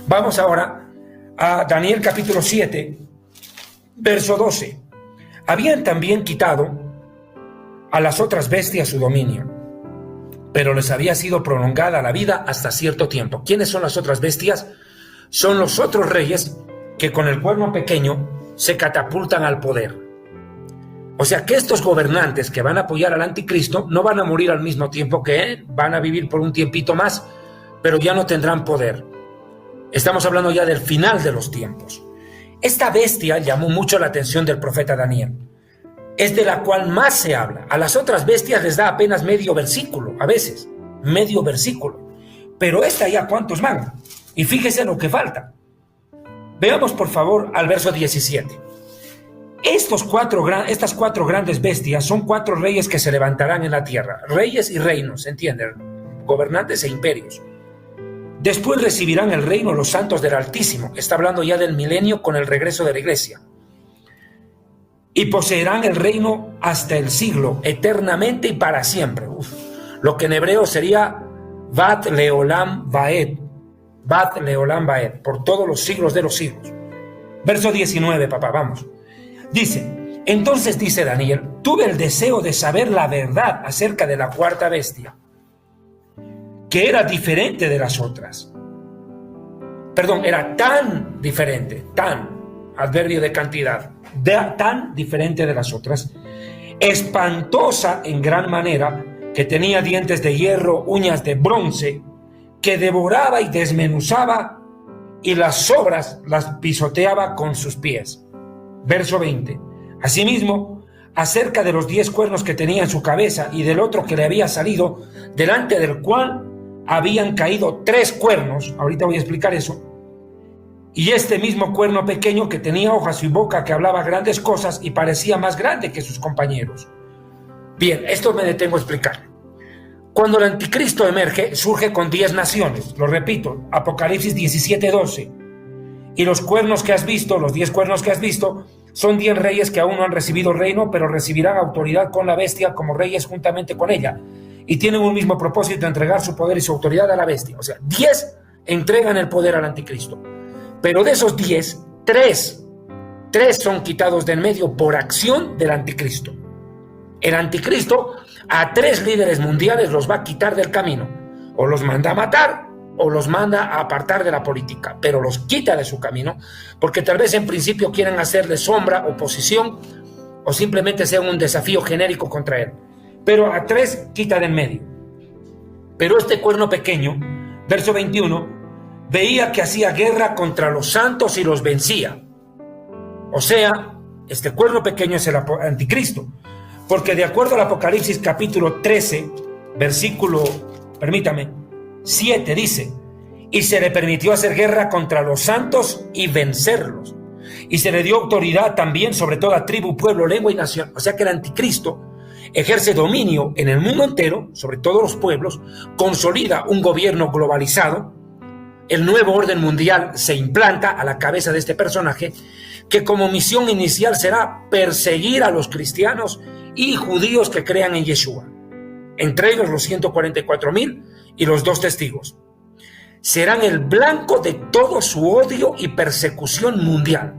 Vamos ahora a Daniel capítulo 7, verso 12. Habían también quitado a las otras bestias su dominio, pero les había sido prolongada la vida hasta cierto tiempo. ¿Quiénes son las otras bestias? Son los otros reyes que con el cuerno pequeño se catapultan al poder. O sea que estos gobernantes que van a apoyar al anticristo no van a morir al mismo tiempo que él, van a vivir por un tiempito más, pero ya no tendrán poder. Estamos hablando ya del final de los tiempos. Esta bestia llamó mucho la atención del profeta Daniel. Es de la cual más se habla. A las otras bestias les da apenas medio versículo, a veces, medio versículo. Pero esta ya cuántos van. Y fíjese lo que falta. Veamos por favor al verso 17. Estas cuatro grandes bestias son 4 reyes que se levantarán en la tierra. Reyes y reinos, ¿entienden? Gobernantes e imperios. Después recibirán el reino los santos del Altísimo. Está hablando ya del milenio con el regreso de la iglesia. Y poseerán el reino hasta el siglo, eternamente y para siempre. Lo que en hebreo sería Bat Leolam Vaed. Bat Leolam Vaed, por todos los siglos de los siglos. Verso 19, papá, vamos. Dice, entonces dice Daniel, tuve el deseo de saber la verdad acerca de la cuarta bestia, que era diferente de las otras. Perdón, era tan diferente, adverbio de cantidad, tan diferente de las otras, espantosa en gran manera, que tenía dientes de hierro, uñas de bronce, que devoraba y desmenuzaba, y las sobras las pisoteaba con sus pies. Verso 20. Asimismo, acerca de los 10 cuernos que tenía en su cabeza y del otro que le había salido, delante del cual habían caído 3 cuernos, ahorita voy a explicar eso, y este mismo cuerno pequeño que tenía hojas y boca que hablaba grandes cosas y parecía más grande que sus compañeros. Bien, esto me detengo a explicar. Cuando el anticristo emerge, surge con 10 naciones, lo repito, Apocalipsis 17:12, y los cuernos que has visto, los 10 cuernos que has visto, son 10 reyes que aún no han recibido reino, pero recibirán autoridad con la bestia como reyes juntamente con ella, y tienen un mismo propósito de entregar su poder y su autoridad a la bestia. O sea, 10 entregan el poder al anticristo. Pero de esos 10, 3 son quitados de en medio por acción del anticristo. El anticristo a 3 líderes mundiales los va a quitar del camino. O los manda a matar, o los manda a apartar de la política. Pero los quita de su camino, porque tal vez en principio quieran hacerle sombra, oposición, o simplemente sea un desafío genérico contra él. Pero a 3 quita de en medio. Pero este cuerno pequeño, verso 21, veía que hacía guerra contra los santos y los vencía. O sea, este cuerno pequeño es el anticristo, porque de acuerdo al Apocalipsis capítulo 13, versículo, 7, dice, y se le permitió hacer guerra contra los santos y vencerlos, y se le dio autoridad también sobre toda tribu, pueblo, lengua y nación. O sea que el anticristo ejerce dominio en el mundo entero, sobre todos los pueblos, consolida un gobierno globalizado. El nuevo orden mundial se implanta a la cabeza de este personaje, que como misión inicial será perseguir a los cristianos y judíos que crean en Yeshua, entre ellos los 144,000 y los 2 testigos. Serán el blanco de todo su odio y persecución mundial.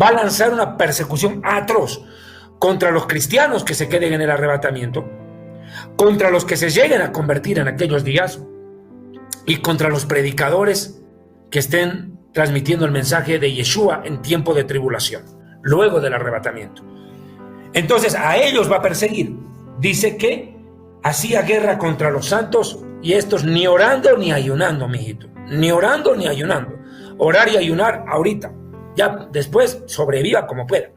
Va a lanzar una persecución atroz contra los cristianos que se queden en el arrebatamiento, contra los que se lleguen a convertir en aquellos días, y contra los predicadores que estén transmitiendo el mensaje de Yeshua en tiempo de tribulación, luego del arrebatamiento. Entonces a ellos va a perseguir. Dice que hacía guerra contra los santos, y estos ni orando ni ayunando, mijito, ni orando ni ayunando. Orar y ayunar ahorita, ya después sobreviva como pueda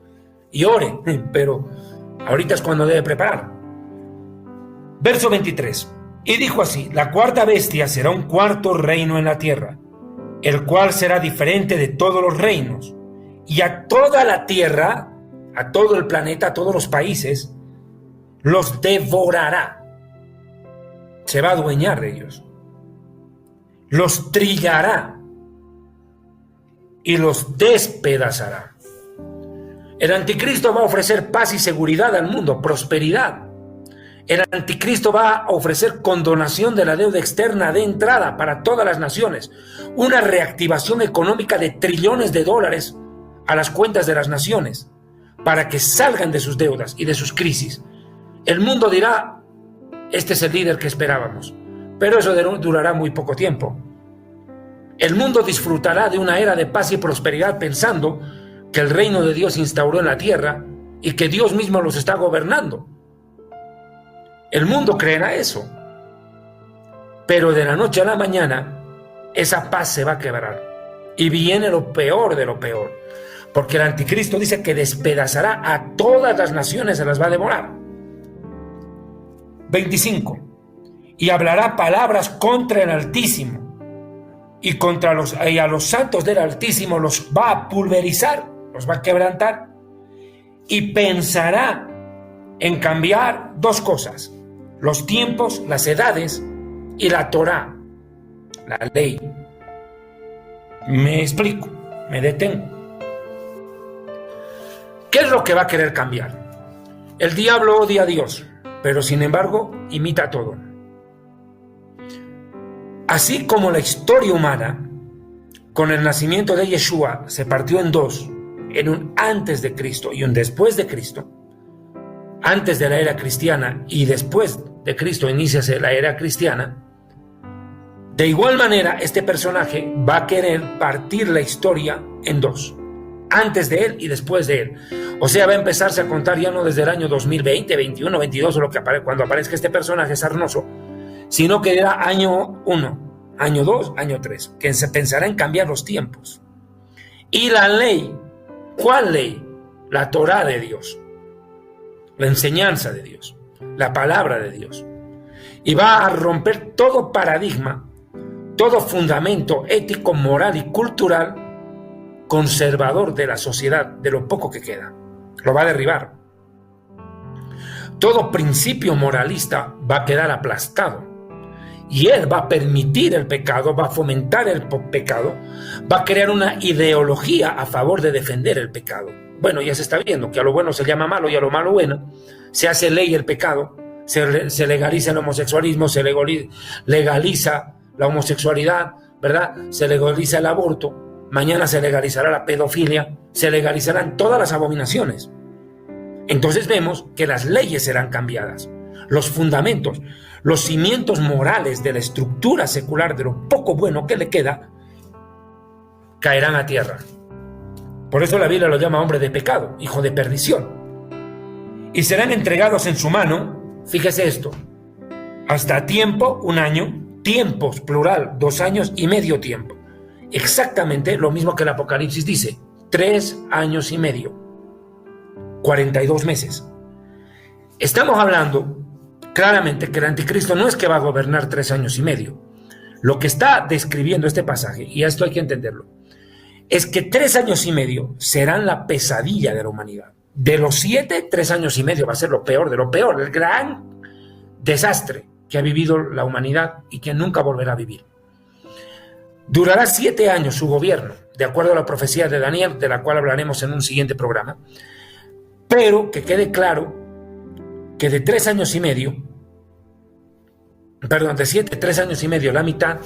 y ore, pero ahorita es cuando debe preparar. Verso 23. Y dijo así, la cuarta bestia será un cuarto reino en la tierra, el cual será diferente de todos los reinos, y a toda la tierra, a todo el planeta, a todos los países, los devorará. Se va a adueñar de ellos. Los trillará y los despedazará. El anticristo va a ofrecer paz y seguridad al mundo, prosperidad. El anticristo va a ofrecer condonación de la deuda externa de entrada para todas las naciones, una reactivación económica de trillones de dólares a las cuentas de las naciones, para que salgan de sus deudas y de sus crisis. El mundo dirá, este es el líder que esperábamos, pero eso durará muy poco tiempo. El mundo disfrutará de una era de paz y prosperidad pensando que el reino de Dios se instauró en la tierra y que Dios mismo los está gobernando. El mundo creerá eso, pero de la noche a la mañana esa paz se va a quebrar y viene lo peor de lo peor, porque el anticristo dice que despedazará a todas las naciones, se las va a devorar. 25. Y hablará palabras contra el Altísimo y a los santos del Altísimo los va a pulverizar, los va a quebrantar, y pensará en cambiar dos cosas: los tiempos, las edades y la Torá, la ley. Me explico, me detengo. ¿Qué es lo que va a querer cambiar? El diablo odia a Dios, pero sin embargo imita todo. Así como la historia humana, con el nacimiento de Yeshua, se partió en dos, en un antes de Cristo y un después de Cristo, antes de la era cristiana y después de Cristo inicia la era cristiana, de igual manera este personaje va a querer partir la historia en dos, antes de él y después de él. O sea, va a empezarse a contar ya no desde el año 2020, 21, 22 o lo que cuando aparezca este personaje sarnoso, sino que era año 1, año 2, año 3, que se pensará en cambiar los tiempos. Y la ley, ¿cuál ley? La Torá de Dios, la enseñanza de Dios, la palabra de Dios. Y va a romper todo paradigma, todo fundamento ético, moral y cultural conservador de la sociedad, de lo poco que queda. Lo va a derribar. Todo principio moralista va a quedar aplastado. Y él va a permitir el pecado, va a fomentar el pecado, va a crear una ideología a favor de defender el pecado. Bueno, ya se está viendo que a lo bueno se llama malo y a lo malo bueno. Se hace ley el pecado, se legaliza el homosexualismo, se legaliza la homosexualidad, ¿verdad? Se legaliza el aborto, mañana se legalizará la pedofilia, se legalizarán todas las abominaciones. Entonces vemos que las leyes serán cambiadas, los fundamentos, los cimientos morales de la estructura secular, de lo poco bueno que le queda, caerán a tierra. Por eso la Biblia lo llama hombre de pecado, hijo de perdición. Y serán entregados en su mano, fíjese esto, hasta tiempo, 1 año, tiempos, plural, 2 años y medio tiempo. Exactamente lo mismo que el Apocalipsis dice, 3 años y medio, 42 meses. Estamos hablando claramente que el anticristo no es que va a gobernar 3 años y medio. Lo que está describiendo este pasaje, y esto hay que entenderlo, es que 3 años y medio serán la pesadilla de la humanidad. De los 7, 3 años y medio va a ser lo peor de lo peor, el gran desastre que ha vivido la humanidad y que nunca volverá a vivir. Durará 7 años su gobierno, de acuerdo a la profecía de Daniel, de la cual hablaremos en un siguiente programa, pero que quede claro que de 3 años y medio, de 7, 3 años y medio, la mitad,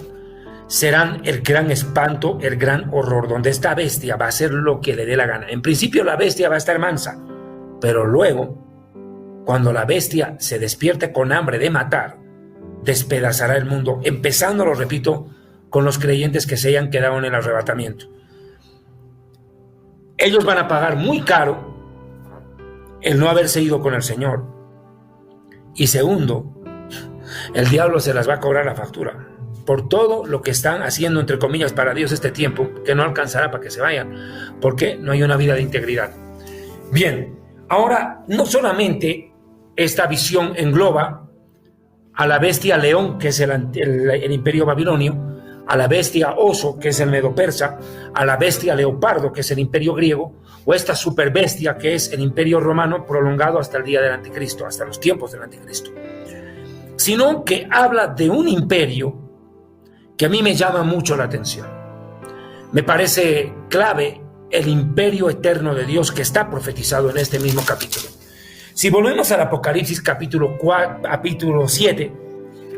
serán el gran espanto, el gran horror, donde esta bestia va a hacer lo que le dé la gana. En principio la bestia va a estar mansa, pero luego, cuando la bestia se despierte con hambre de matar, despedazará el mundo, empezando, lo repito, con los creyentes que se hayan quedado en el arrebatamiento. Ellos van a pagar muy caro el no haberse ido con el Señor. Y segundo, el diablo se las va a cobrar la factura por todo lo que están haciendo, entre comillas, para Dios este tiempo, que no alcanzará para que se vayan, porque no hay una vida de integridad. Bien, ahora no solamente esta visión engloba a la bestia león, que es el imperio babilonio, a la bestia oso, que es el medo-persa, a la bestia leopardo, que es el imperio griego, o esta superbestia, que es el imperio romano, prolongado hasta el día del anticristo, hasta los tiempos del anticristo, sino que habla de un imperio que a mí me llama mucho la atención. Me parece clave el imperio eterno de Dios que está profetizado en este mismo capítulo. Si volvemos al Apocalipsis capítulo 7,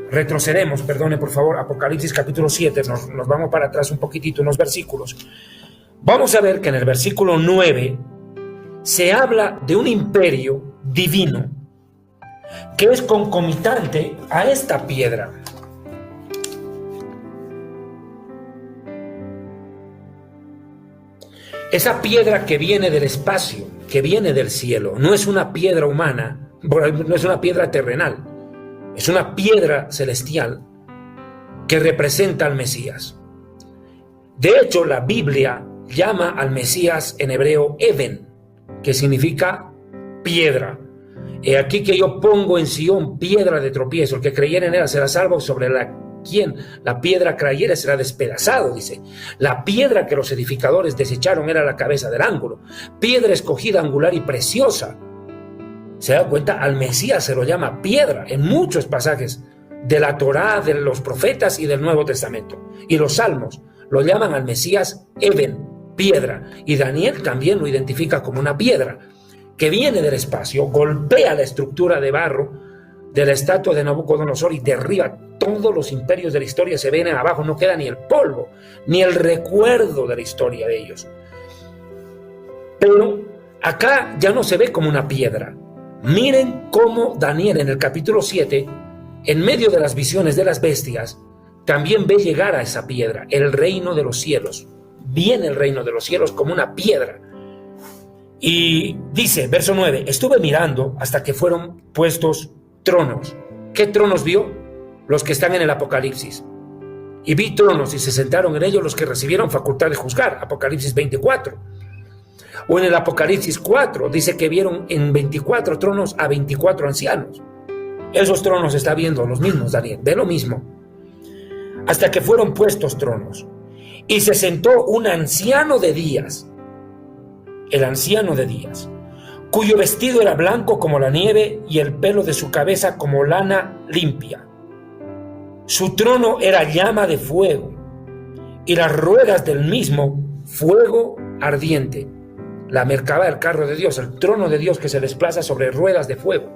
retrocedemos, perdone por favor, Apocalipsis capítulo 7, nos vamos para atrás un poquitito, unos versículos. Vamos a ver que en el versículo 9 se habla de un imperio divino que es concomitante a esta piedra. Esa piedra que viene del espacio, que viene del cielo, no es una piedra humana, no es una piedra terrenal, es una piedra celestial que representa al Mesías. De hecho, la Biblia llama al Mesías en hebreo Eben, que significa piedra. He aquí que yo pongo en Sión piedra de tropiezo, el que creyere en ella será salvo, sobre quien la piedra creyere será despedazado, dice. La piedra que los edificadores desecharon era la cabeza del ángulo, piedra escogida, angular y preciosa. Se da cuenta, al Mesías se lo llama piedra en muchos pasajes de la Torá, de los profetas y del Nuevo Testamento. Y los salmos lo llaman al Mesías Eben, piedra. Y Daniel también lo identifica como una piedra que viene del espacio, golpea la estructura de barro de la estatua de Nabucodonosor y derriba todos los imperios de la historia, se vienen abajo, no queda ni el polvo, ni el recuerdo de la historia de ellos. Pero acá ya no se ve como una piedra. Miren cómo Daniel en el capítulo 7, en medio de las visiones de las bestias, también ve llegar a esa piedra, el reino de los cielos. Viene el reino de los cielos como una piedra. Y dice, verso 9, estuve mirando hasta que fueron puestos tronos. ¿Qué tronos vio? Los que están en el Apocalipsis. Y vi tronos y se sentaron en ellos los que recibieron facultad de juzgar. Apocalipsis 24. O en el Apocalipsis 4 dice que vieron en 24 tronos a 24 ancianos. Esos tronos está viendo los mismos, Daniel, ve lo mismo. Hasta que fueron puestos tronos. Y se sentó un anciano de días. El anciano de días, cuyo vestido era blanco como la nieve y el pelo de su cabeza como lana limpia. Su trono era llama de fuego y las ruedas del mismo fuego ardiente. La mercaba del carro de Dios, el trono de Dios que se desplaza sobre ruedas de fuego.